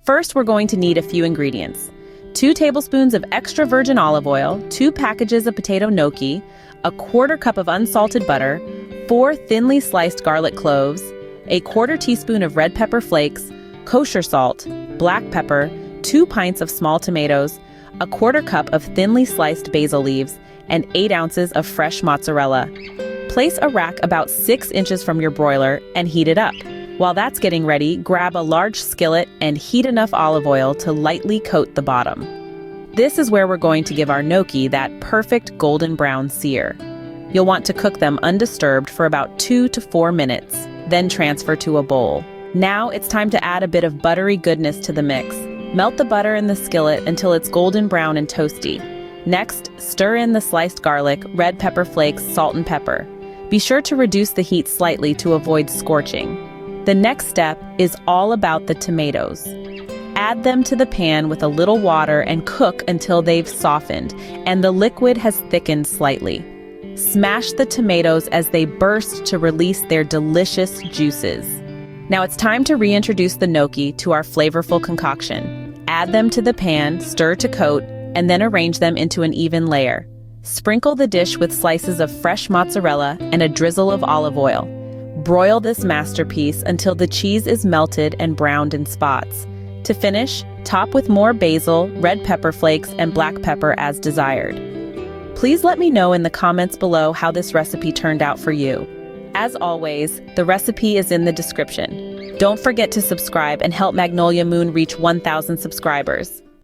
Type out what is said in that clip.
First, we're going to need a few ingredients. 2 tablespoons of extra virgin olive oil, 2 packages of potato gnocchi, a 1/4 cup of unsalted butter, 4 thinly sliced garlic cloves, a 1/4 teaspoon of red pepper flakes, kosher salt, black pepper, 2 pints of small tomatoes, a 1/4 cup of thinly sliced basil leaves, and 8 ounces of fresh mozzarella. Place a rack about 6 inches from your broiler and heat it up. While that's getting ready, grab a large skillet and heat enough olive oil to lightly coat the bottom. This is where we're going to give our gnocchi that perfect golden brown sear. You'll want to cook them undisturbed for about 2 to 4 minutes, then transfer to a bowl. Now it's time to add a bit of buttery goodness to the mix. Melt the butter in the skillet until it's golden brown and toasty. Next, stir in the sliced garlic, red pepper flakes, salt and pepper. Be sure to reduce the heat slightly to avoid scorching. The next step is all about the tomatoes. Add them to the pan with a little water and cook until they've softened and the liquid has thickened slightly. Smash the tomatoes as they burst to release their delicious juices. Now it's time to reintroduce the gnocchi to our flavorful concoction. Add them to the pan, stir to coat, and then arrange them into an even layer. Sprinkle the dish with slices of fresh mozzarella and a drizzle of olive oil. Broil this masterpiece until the cheese is melted and browned in spots. To finish, top with more basil, red pepper flakes, and black pepper as desired. Please let me know in the comments below how this recipe turned out for you. As always, the recipe is in the description. Don't forget to subscribe and help Magnolia Moon reach 1,000 subscribers.